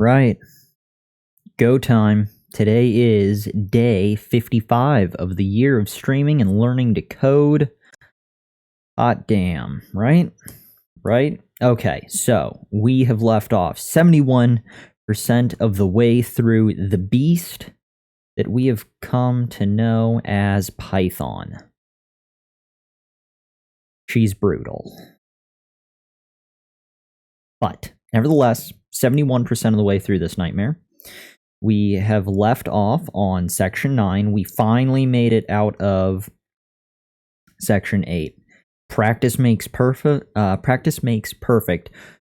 Right. Go time. Today is day 55 of the year of streaming and learning to code. Hot damn, right? Right? Okay, so we have left off 71% of the way through the beast that we have come to know as Python. She's brutal. But, nevertheless, 71% of the way through this nightmare. We have left off on section 9. We finally made it out of section 8. Practice makes perfect.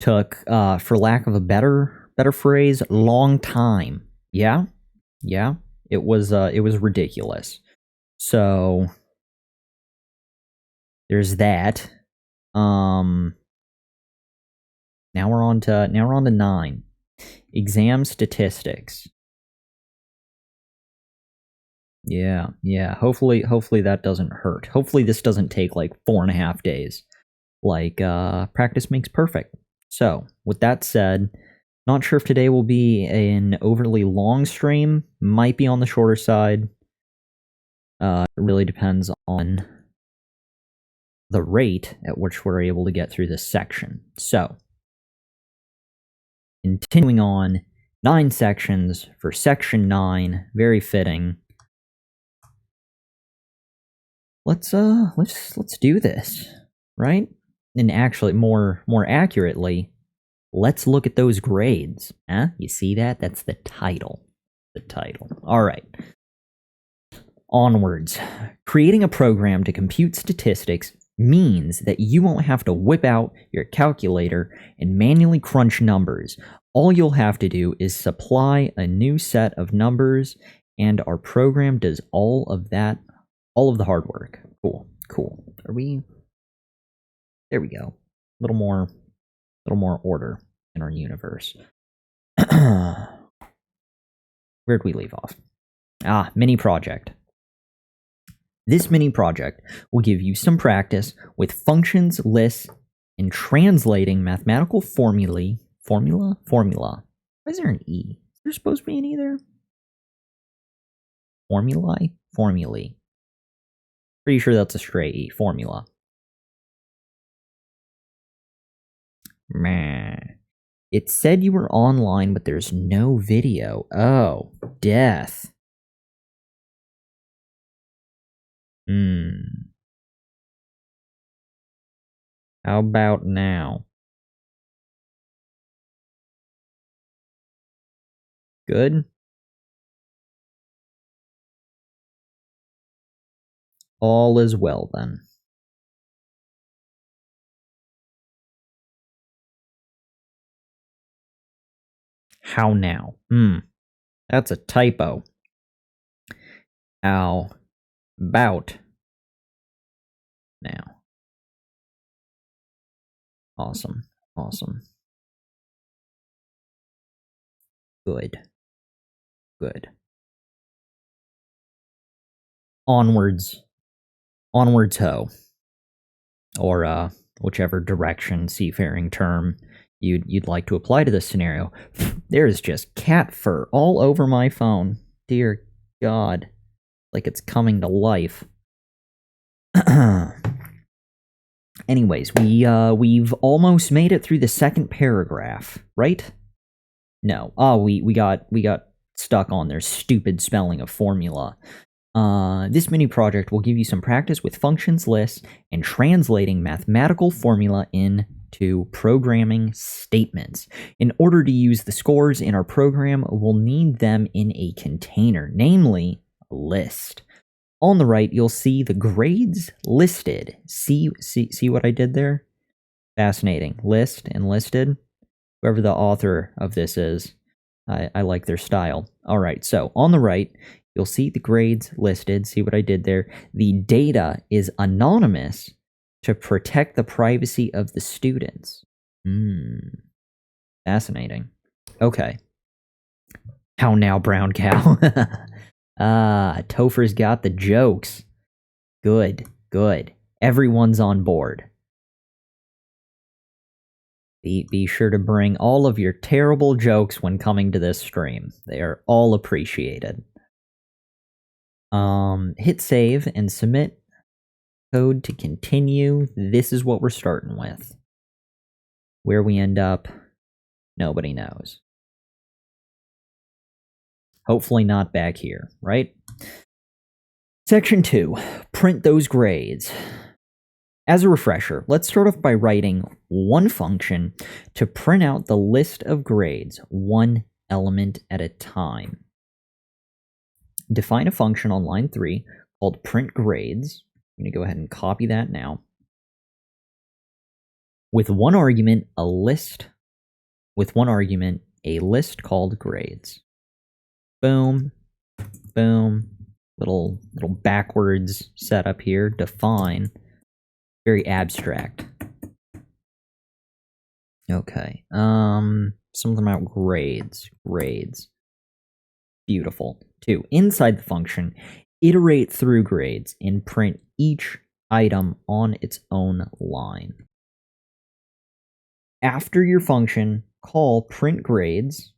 Took, for lack of a better phrase, long time. Yeah. It was ridiculous. So there's that. Now we're on to 9. Exam statistics. Yeah. Hopefully that doesn't hurt. Hopefully this doesn't take like 4.5 days. Like, practice makes perfect. So, with that said, not sure if today will be an overly long stream. Might be on the shorter side. It really depends on the rate at which we're able to get through this section. So, continuing on, 9 sections for section 9. Very fitting. Let's do this, right? And actually, more accurately, let's look at those grades. Huh? You see that? That's the title. All right. Onwards. Creating a program to compute statistics means that you won't have to whip out your calculator and manually crunch numbers. All you'll have to do is supply a new set of numbers, and our program does all of the hard work. Cool. Are we... There we go. A little more order in our universe. Where'd we leave off? Mini project. This mini project will give you some practice with functions, lists, and translating mathematical formulae. Formula? Why is there an E? Is there supposed to be an E there? Formulae. Pretty sure that's a stray E. Formula. Meh. It said you were online, but there's no video. Oh, death. How about now? Good? All is well, then. How now? That's a typo. How about now? Awesome. Good. Onwards ho. Or, whichever direction, seafaring term you'd like to apply to this scenario. There's just cat fur all over my phone. Dear God. Like it's coming to life. Anyways, we've almost made it through the second paragraph, right? No. We got stuck on their stupid spelling of formula. This mini project will give you some practice with functions, lists, and translating mathematical formula into programming statements. In order to use the scores in our program, we'll need them in a container, namely a list. On the right, you'll see the grades listed. See what I did there? Fascinating. List and listed. Whoever the author of this is, I like their style. All right, so on the right, you'll see the grades listed. See what I did there? The data is anonymous to protect the privacy of the students. Fascinating. Okay. How now, brown cow? Topher's got the jokes. Good. Everyone's on board. Be sure to bring all of your terrible jokes when coming to this stream. They are all appreciated. Hit save and submit code to continue. This is what we're starting with. Where we end up, nobody knows. Hopefully not back here, right? Section 2, print those grades. As a refresher, let's start off by writing one function to print out the list of grades, one element at a time. Define a function on line 3 called print grades. I'm going to go ahead and copy that now. With one argument, a list called grades. Boom, boom, little backwards setup here. Define, very abstract. Okay, something about grades. Beautiful. 2, inside the function, iterate through grades and print each item on its own line. After your function, call print grades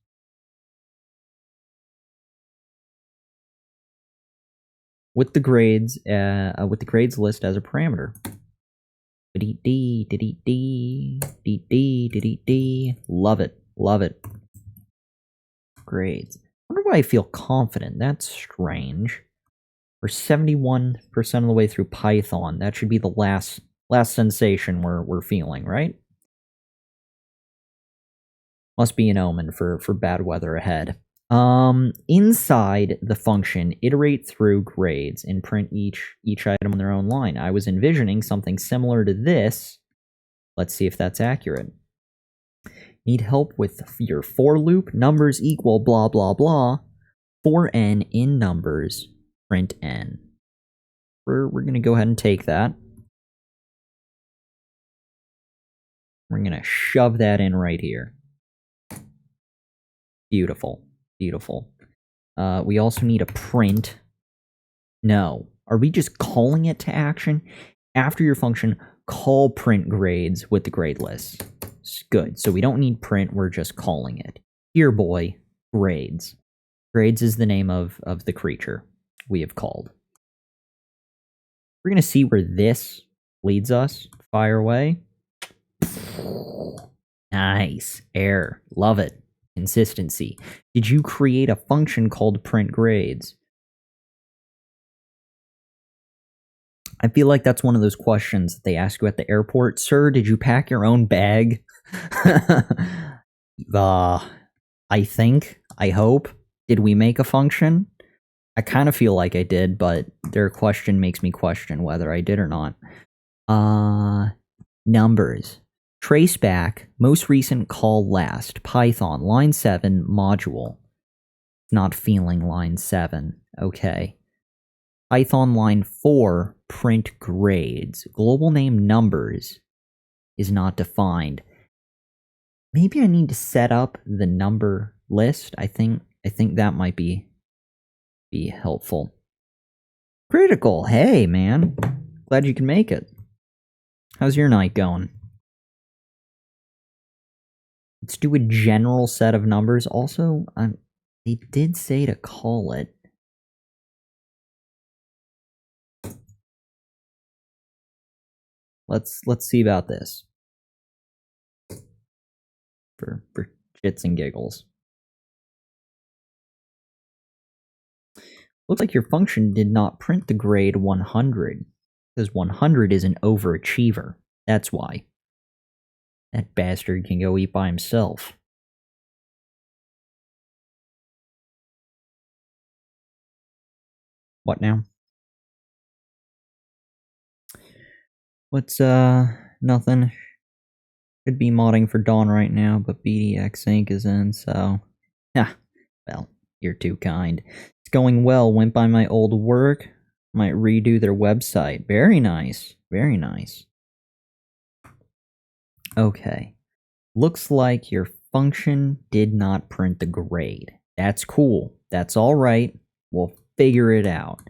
with the grades list as a parameter. Love it. Grades. I wonder why I feel confident. That's strange. We're 71% of the way through Python. That should be the last sensation we're feeling, right? Must be an omen for bad weather ahead. Inside the function, iterate through grades and print each item on their own line. I was envisioning something similar to this. Let's see if that's accurate. Need help with your for loop? Numbers equal blah blah blah. For n in numbers, print n. We're gonna go ahead and take that. We're gonna shove that in right here. Beautiful. We also need a print. No. Are we just calling it to action? After your function, call print grades with the grade list. Good. So we don't need print, we're just calling it. Here, boy, grades. Grades is the name of the creature we have called. We're going to see where this leads us. Fire away. Nice. Error. Love it. Consistency. Did you create a function called print grades? I feel like that's one of those questions that they ask you at the airport. Sir, did you pack your own bag? I hope. Did we make a function? I kind of feel like I did, but their question makes me question whether I did or not. Numbers. Trace back, most recent call last. Python, line 7, module. Not feeling line 7. Okay. Python line 4, print grades. Global name numbers is not defined. Maybe I need to set up the number list. I think that might be helpful. Critical. Hey, man. Glad you can make it. How's your night going? Let's do a general set of numbers. Also, they did say to call it. Let's see about this. For shits and giggles. Looks like your function did not print the grade 100, because 100 is an overachiever. That's why. That bastard can go eat by himself. What now? What's, nothing. Could be modding for Dawn right now, but Btx Hank is in, so... Yeah, well, you're too kind. It's going well, went by my old work. Might redo their website. Very nice. Very nice. Okay. Looks like your function did not print the grade. That's cool. That's alright. We'll figure it out.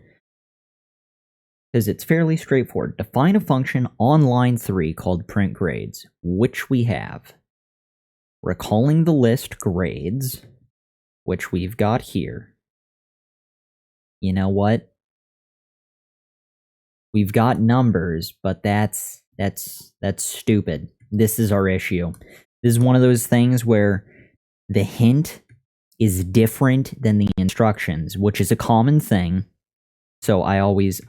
Because it's fairly straightforward. Define a function on line 3 called print grades, which we have. Recalling the list grades, which we've got here. You know what? We've got numbers, but that's stupid. This is our issue. This is one of those things where the hint is different than the instructions, which is a common thing. So I always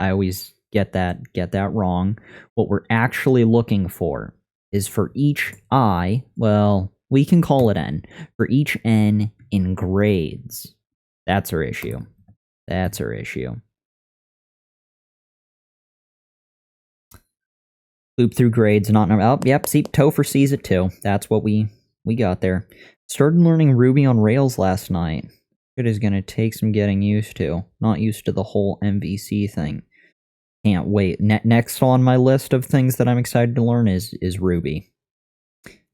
get that wrong. What we're actually looking for is for each I, well, we can call it n, for each n in grades. That's our issue. That's our issue. Loop through grades, not number. Oh, yep, see, Topher sees it too. That's what we got there. Started learning Ruby on Rails last night. It is going to take some getting used to. Not used to the whole MVC thing. Can't wait. Next on my list of things that I'm excited to learn is Ruby.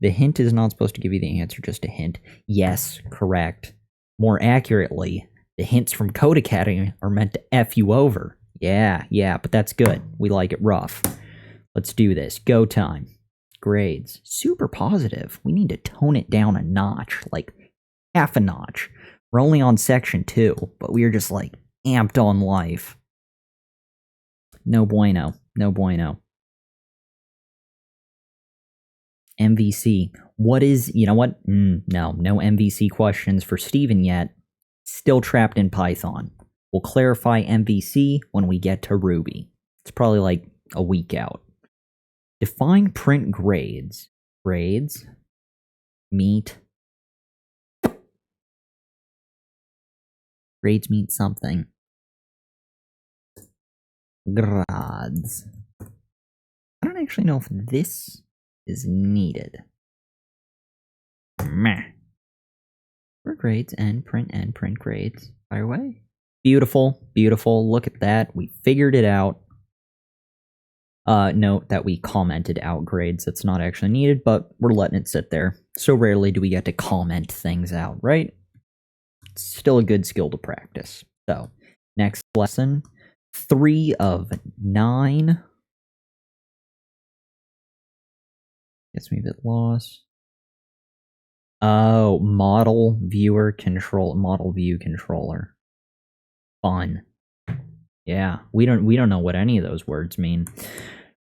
The hint is not supposed to give you the answer, just a hint. Yes, correct. More accurately, the hints from Codecademy are meant to F you over. Yeah, but that's good. We like it rough. Let's do this. Go time. Grades. Super positive. We need to tone it down a notch, like half a notch. We're only on section 2, but we are just like amped on life. No bueno. No bueno. MVC. What is, you know what? No MVC questions for Steven yet. Still trapped in Python. We'll clarify MVC when we get to Ruby. It's probably like a week out. Define print grades. Grades meet. Grades mean something. Grades. I don't actually know if this is needed. Meh. For grades, n print grades. Fire away. Beautiful, beautiful. Look at that. We figured it out. Note that we commented out grades. That's not actually needed, but we're letting it sit there. So rarely do we get to comment things out, right? It's still a good skill to practice. So, next lesson. 3 of 9. Gets me a bit lost. Oh, model view controller. Fun. Yeah, we don't know what any of those words mean.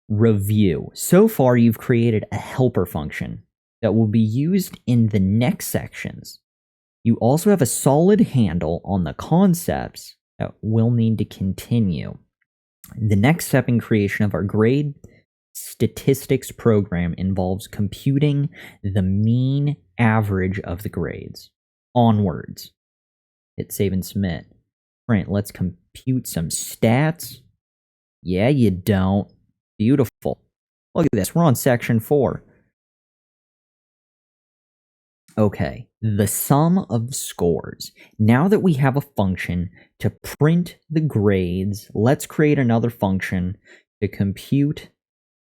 Review. So far, you've created a helper function that will be used in the next sections. You also have a solid handle on the concepts that we'll need to continue. The next step in creation of our grade statistics program involves computing the mean average of the grades. Onwards. Hit save and submit. Print. Let's compute some stats. Yeah, you don't. Beautiful. Look at this. We're on section 4. Okay. The sum of scores. Now that we have a function to print the grades, let's create another function to compute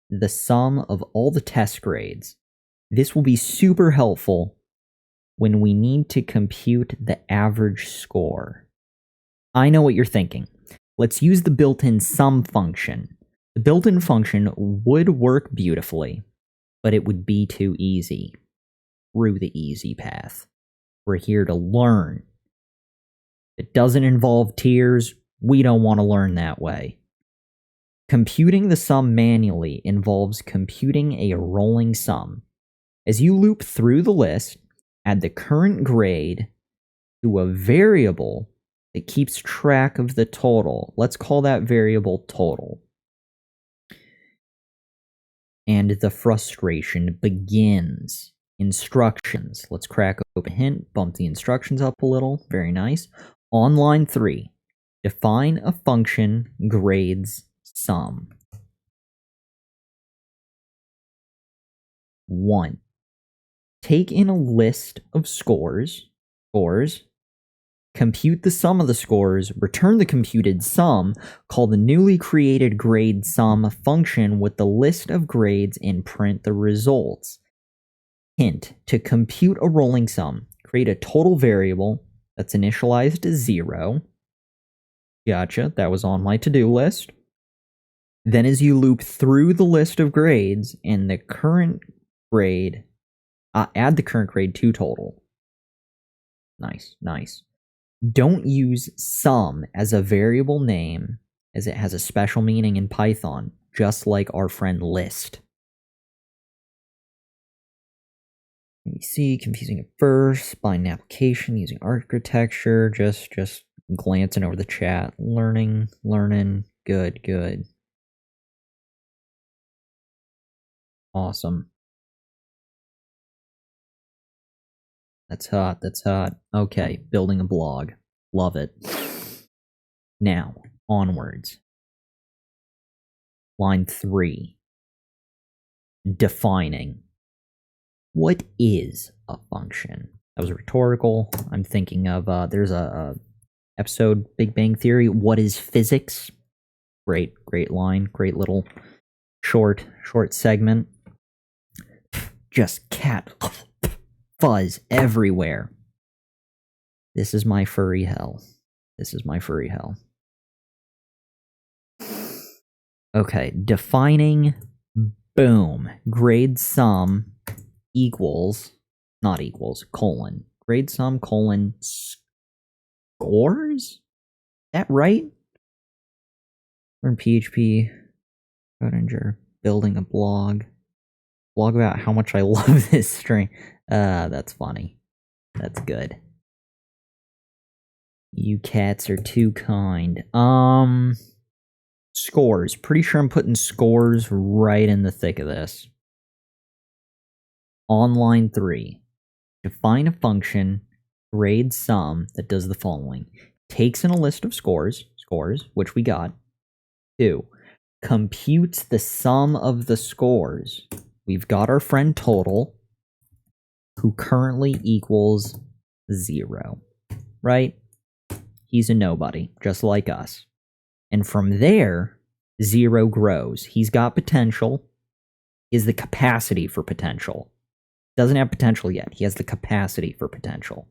the sum of all the test grades. This will be super helpful when we need to compute the average score. I know what you're thinking. Let's use the built-in sum function. The built-in function would work beautifully, but it would be too easy. Through the easy path. We're here to learn. If it doesn't involve tiers, we don't want to learn that way. Computing the sum manually involves computing a rolling sum. As you loop through the list, add the current grade to a variable that keeps track of the total. Let's call that variable total. And the frustration begins. Instructions. Let's crack open hint, bump the instructions up a little. Very nice. On line 3, define a function grades sum. 1. Take in a list of scores, compute the sum of the scores, return the computed sum, call the newly created grade sum function with the list of grades and print the results. Hint, to compute a rolling sum, create a total variable that's initialized as 0. Gotcha, that was on my to-do list. Then as you loop through the list of grades and the current grade Add the current grade to total. Nice, nice. Don't use sum as a variable name, as it has a special meaning in Python, just like our friend list. Let me see, confusing at first, bind an application using architecture, just glancing over the chat, learning, good. Awesome. That's hot. Okay, building a blog. Love it. Now, onwards. Line 3. Defining. What is a function? That was rhetorical. I'm thinking of, there's a episode, Big Bang Theory, What is Physics? Great line, great little short segment. Just cat fuzz everywhere. This is my furry hell. Okay, defining, boom. Grade sum equals, not equals, colon. Grade sum, colon, scores? Is that right? Learn PHP, Codecademy, building a blog. Blog about how much I love this string. That's funny. That's good. You cats are too kind. Scores. Pretty sure I'm putting scores right in the thick of this. On line 3, define a function, grade sum, that does the following. Takes in a list of scores, which we got. 2, computes the sum of the scores. We've got our friend total, who currently equals 0, right? He's a nobody, just like us. And from there, 0 grows. He's got potential, is the capacity for potential. Doesn't have potential yet. He has the capacity for potential.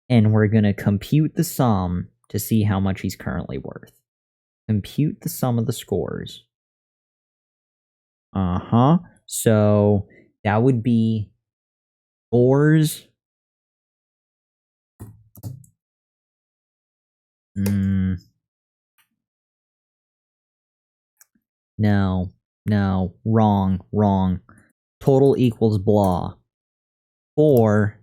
And we're going to compute the sum to see how much he's currently worth. Compute the sum of the scores. So that would be scores. No, wrong. Total equals blah. For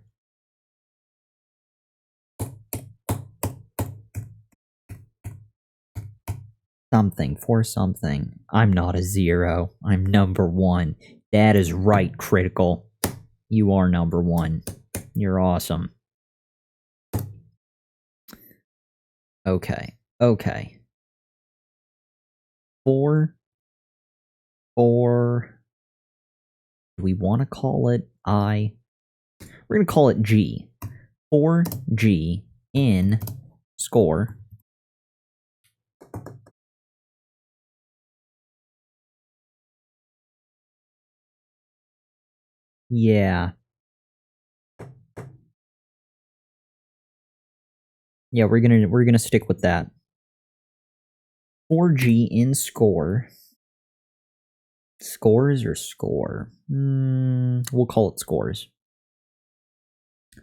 something. I'm not a 0. I'm number 1. That is right, critical. You are number 1. You're awesome. Okay. For do we want to call it I? We're going to call it G. For G in score. Yeah, we're gonna stick with that. For G in score. Scores or score? We'll call it scores.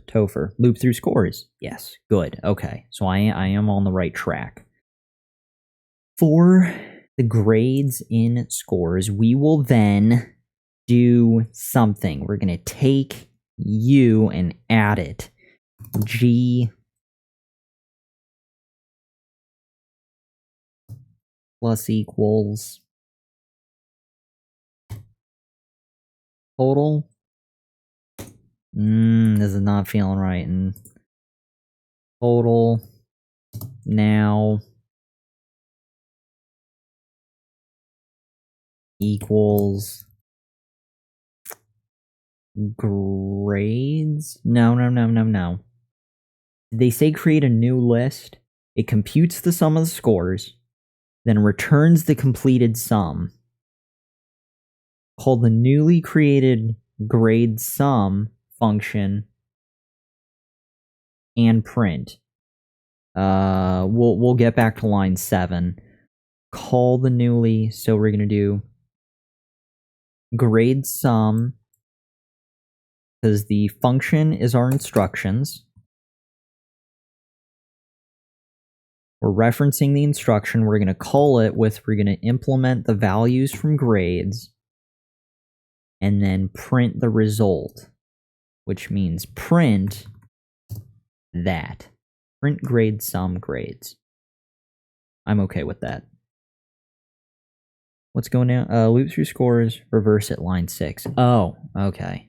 Topher. Loop through scores. Yes, good. Okay, so I am on the right track. For the grades in scores, we will then do something. We're going to take U and add it. G plus equals total. This is not feeling right. And total now equals grades. No. They say create a new list. It computes the sum of the scores, then returns the completed sum. Call the newly created grade sum function and print. We'll get back to line 7. Call the newly, so we're gonna do grade sum because the function is our instructions. We're referencing the instruction. We're going to call it with, we're going to implement the values from grades and then print the result, which means print that. Print grade sum grades. I'm okay with that. What's going down? Loop through scores, reverse at line 6. Oh, okay.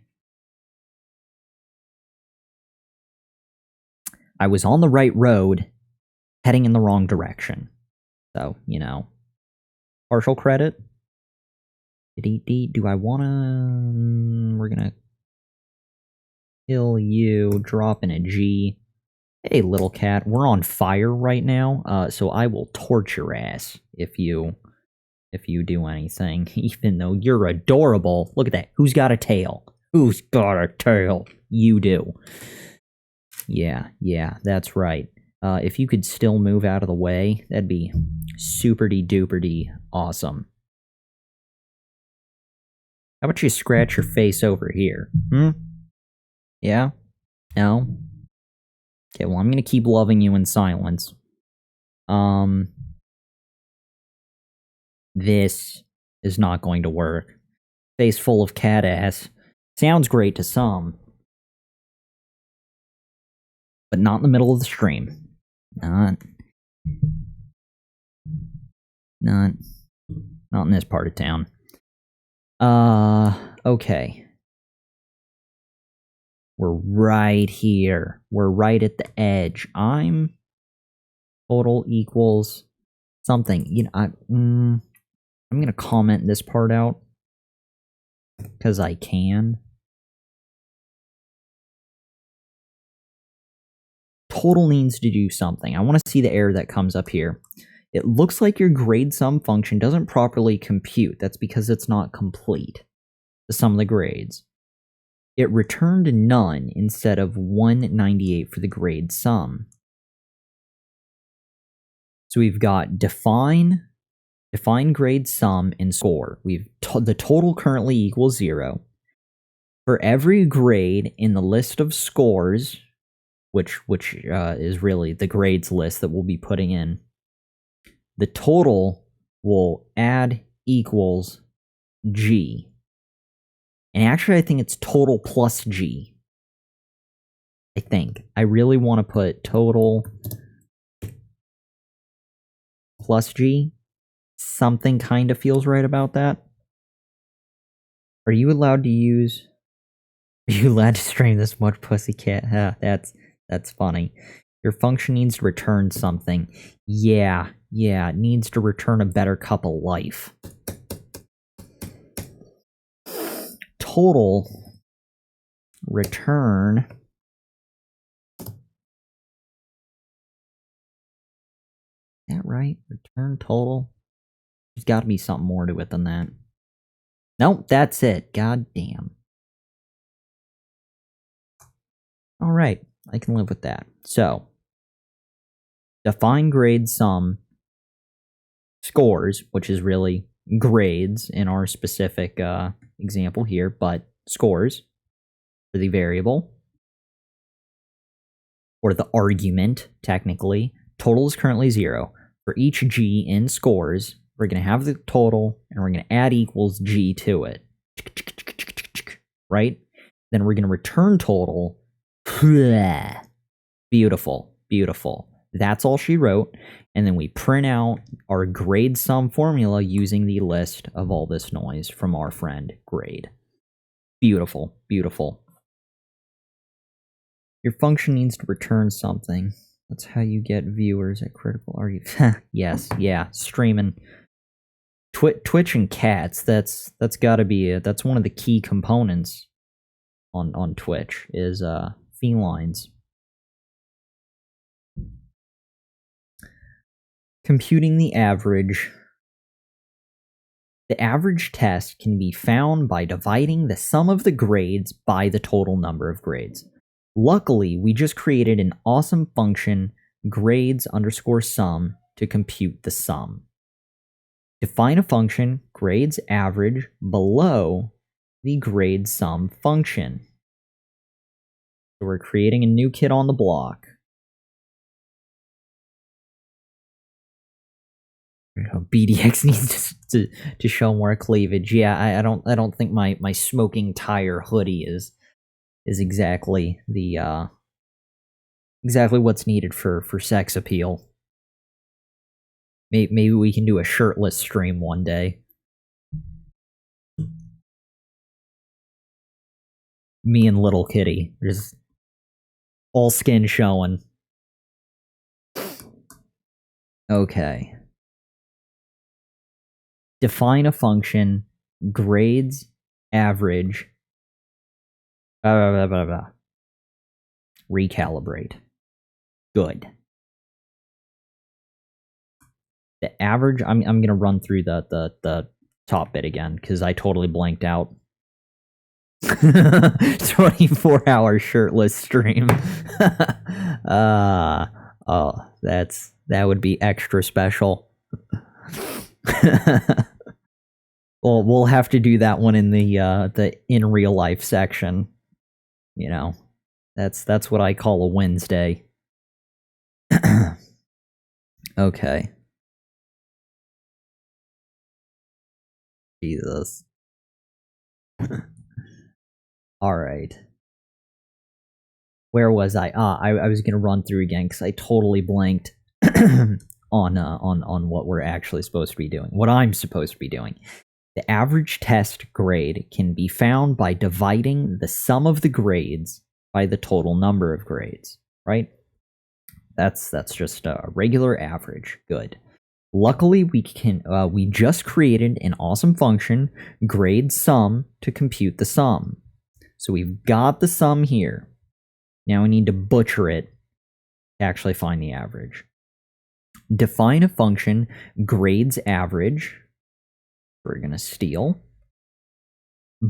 I was on the right road, heading in the wrong direction. So, you know, partial credit. Do I wanna... We're gonna kill you, drop in a G. Hey, little cat, we're on fire right now, so I will torch your ass if you do anything, even though you're adorable. Look at that. Who's got a tail? Who's got a tail? You do. Yeah, that's right. If you could still move out of the way, that'd be super-de-duper-de awesome. How about you scratch your face over here? Yeah? No? Okay, well, I'm gonna keep loving you in silence. This is not going to work. Face full of cat ass. Sounds great to some. But not in the middle of the stream. Not in this part of town. Okay. We're right here. We're right at the edge. I'm total equals something. You know, I'm gonna comment this part out because I can. Total needs to do something. I want to see the error that comes up here. It looks like your grade sum function doesn't properly compute. That's because it's not complete. The sum of the grades. It returned none instead of 198 for the grade sum. So we've got define grade sum and score. The total currently equals 0. For every grade in the list of scores, which is really the grades list that we'll be putting in, the total will add equals G. And actually, I think it's total plus G. I think. I really want to put total plus G. Something kind of feels right about that. Are you allowed to stream this much, pussycat? Huh, that's funny. Your function needs to return something. Yeah, it needs to return a better cup of life. Total return is that right? Return total? There's got to be something more to it than that. Nope, that's it. God damn. Alright, I can live with that. So, define grade sum scores, which is really grades in our specific example here, but scores for the variable, or the argument, technically. Total is currently 0. For each G in scores, we're going to have the total, and we're going to add equals G to it. Right? Then we're going to return total. Beautiful. That's all she wrote. And then we print out our grade sum formula using the list of all this noise from our friend grade. Beautiful. Your function needs to return something. That's how you get viewers at critical. Are you? Yes, yeah. Streaming. Twitch and cats. That's got to be it. That's one of the key components on Twitch is felines. Computing the average. The average test can be found by dividing the sum of the grades by the total number of grades. Luckily, we just created an awesome function, grades_sum, to compute the sum. Define a function, grades average, below the grade sum function. So we're creating a new kid on the block. BDX needs to show more cleavage. Yeah, I don't think my smoking tire hoodie is exactly the exactly what's needed for sex appeal. Maybe we can do a shirtless stream one day. Me and little kitty, just all skin showing. Okay. Define a function, grades, average, blah, blah, blah, blah, blah. Recalibrate. Good. The average, I'm gonna run through the top bit again, because I totally blanked out. 24-hour shirtless stream. Oh, that would be extra special. Well, we'll have to do that one in the in real life section. You know, that's what I call a Wednesday. Okay. Jesus. All right. Where was I? I was gonna run through again because I totally blanked on what we're actually supposed to be doing. What I'm supposed to be doing. The average test grade can be found by dividing the sum of the grades by the total number of grades, right? That's just a regular average. Good. Luckily, we just created an awesome function, grade sum, to compute the sum. So we've got the sum here. Now we need to butcher it to actually find the average. Define a function, grades average. We're going to steal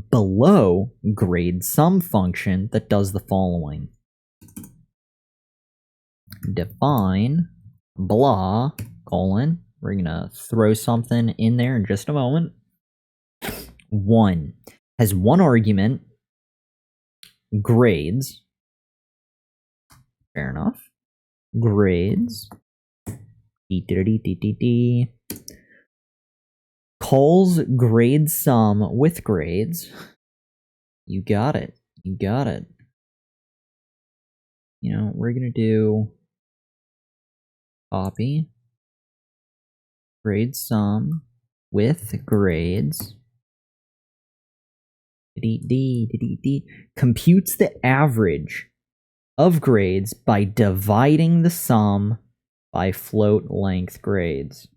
below grade sum function that does the following. Define blah colon. We're going to throw something in there in just a moment. 1 has one argument, grades. Fair enough. Grades. Calls grade sum with grades. You got it. You got it. You know, we're going to do copy grade sum with grades. Computes the average of grades by dividing the sum by float length grades.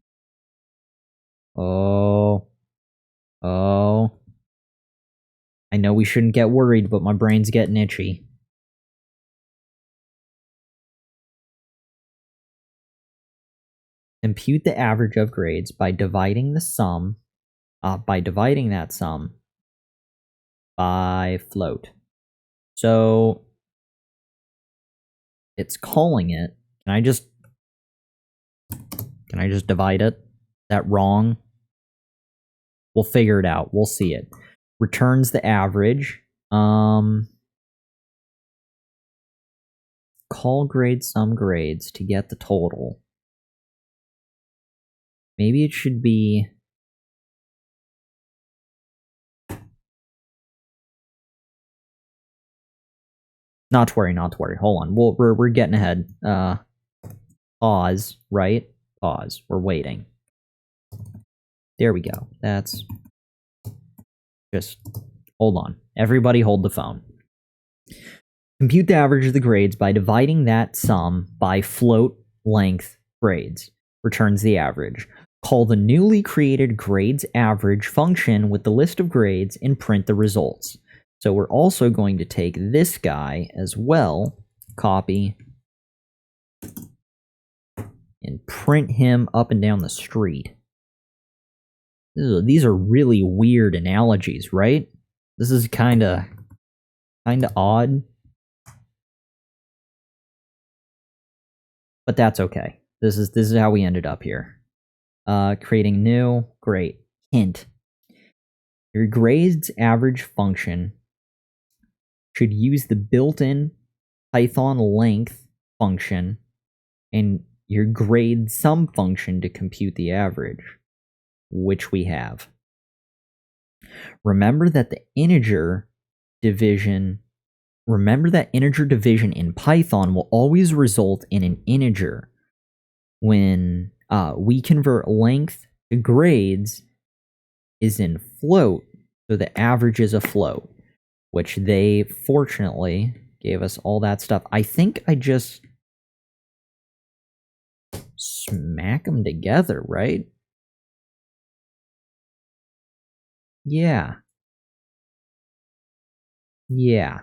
Oh. I know we shouldn't get worried, but my brain's getting itchy. Compute the average of grades by dividing the sum, by dividing that sum by float. So it's calling it. Can I just divide it? Is that wrong? We'll figure it out. We'll see it. Returns the average. Call grade sum grades to get the total. Maybe it should be not to worry. Hold on. We're getting ahead. Pause, right? Pause. We're waiting. There we go. That's just hold on. Everybody hold the phone. Compute the average of the grades by dividing that sum by float length grades. Returns the average. Call the newly created grades average function with the list of grades and print the results. So we're also going to take this guy as well, copy, and print him up and down the street. These are really weird analogies, right? This is kind of odd. But that's okay. This is how we ended up here. Creating new, great. Hint. Your grades average function should use the built-in Python length function and your grade sum function to compute the average, which we have. Remember that integer division in Python will always result in an integer. When we convert length to grades is in float, so the average is a float, which they fortunately gave us all that stuff. I think I just smack them together, right? Yeah. Yeah.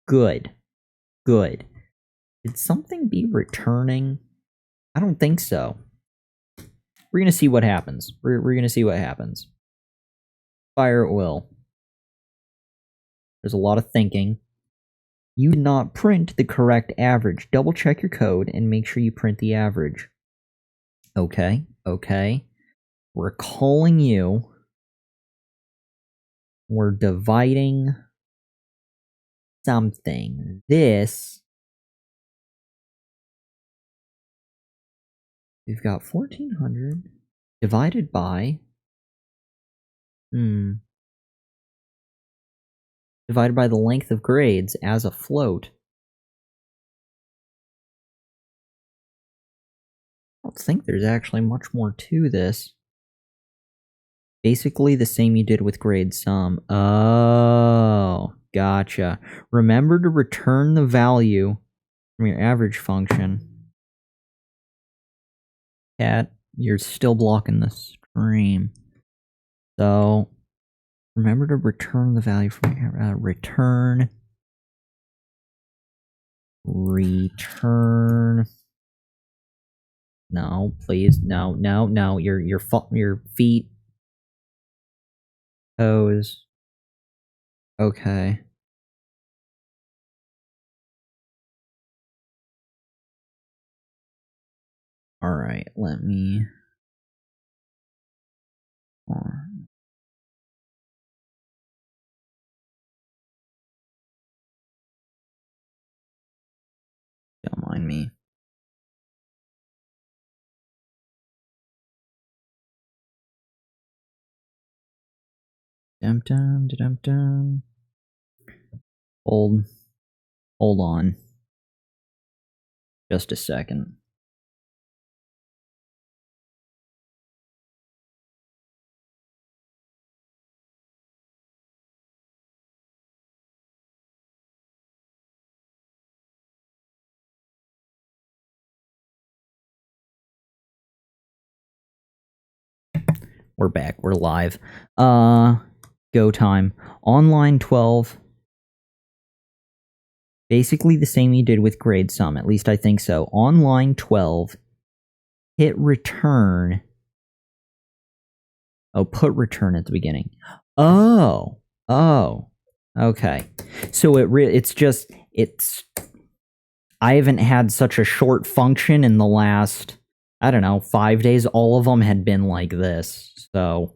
Good. Good. Did something be returning? I don't think so. We're going to see what happens. We're going to see what happens. Fire at will. There's a lot of thinking. You did not print the correct average. Double check your code and make sure you print the average. Okay. Okay. We're calling you. We're dividing something. This. We've got 1400 divided by. Divided by the length of grades as a float. I don't think there's actually much more to this. Basically the same you did with grade sum. Oh, gotcha. Remember to return the value from your average function. Cat, you're still blocking the stream. So, remember to return the value from your return. No, please, no. Your feet. Toes. Okay. Alright, let me. Don't mind me. Dum-dum. Hold on. Just a second. We're back. We're live. Go time. On line 12. Basically the same you did with grade sum. At least I think so. On line 12, hit return. Oh, put return at the beginning. Oh. Okay. So I haven't had such a short function in the last, I don't know, 5 days. All of them had been like this. So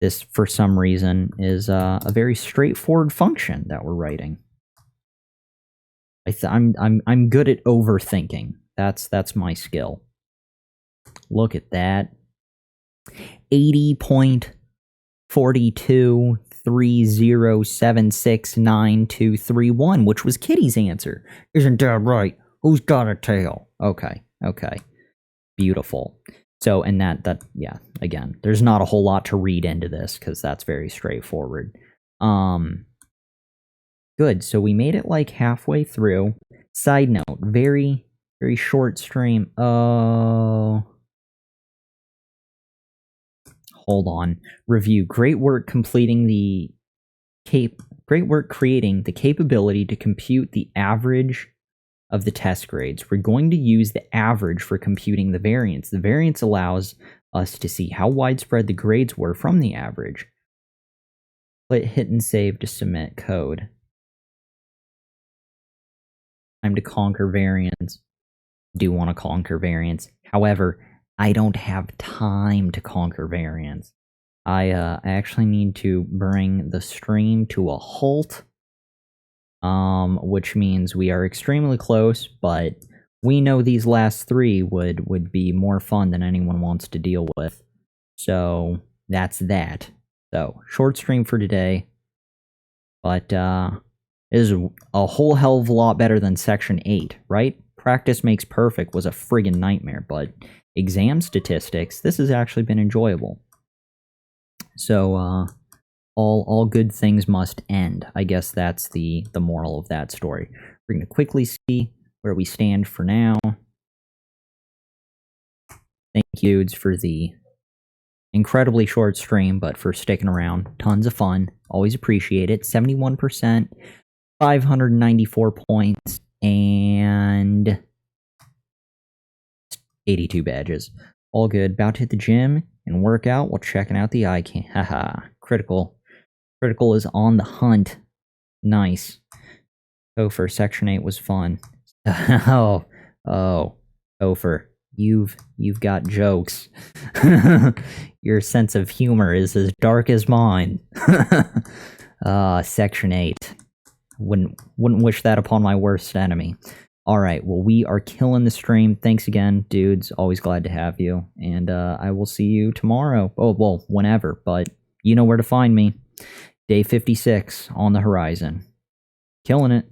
this, for some reason, is a very straightforward function that we're writing. I'm good at overthinking. That's my skill. Look at that. 80.4230769231, which was Kitty's answer. Isn't that right? Who's got a tail? Okay. Beautiful. So, and that yeah, again, there's not a whole lot to read into this because that's very straightforward. Good. So we made it like halfway through. Side note, very, very short stream. Oh. Hold on. Review. Great work creating the capability to compute the average of the test grades. We're going to use the average for computing the variance. The variance allows us to see how widespread the grades were from the average. Hit and save to submit code. Time to conquer variance. Do want to conquer variance. However, I don't have time to conquer variance. I actually need to bring the stream to a halt which means we are extremely close, but we know these last 3 would be more fun than anyone wants to deal with. So that's that. So short stream for today, but it is a whole hell of a lot better than Section 8, right? Practice makes perfect was a friggin' nightmare, but exam statistics, this has actually been enjoyable. So all good things must end. I guess that's the moral of that story. We're going to quickly see where we stand for now. Thank you, dudes, for the incredibly short stream, but for sticking around. Tons of fun. Always appreciate it. 71%, 594 points, and 82 badges. All good. About to hit the gym and work out while checking out the icon. Haha. Critical. Critical is on the hunt. Nice. Gopher, Section 8 was fun. Oh, Gopher, you've got jokes. Your sense of humor is as dark as mine. Section 8. Wouldn't wish that upon my worst enemy. Alright, well, we are killing the stream. Thanks again, dudes. Always glad to have you. And I will see you tomorrow. Oh, well, whenever, but you know where to find me. Day 56 on the horizon. Killing it.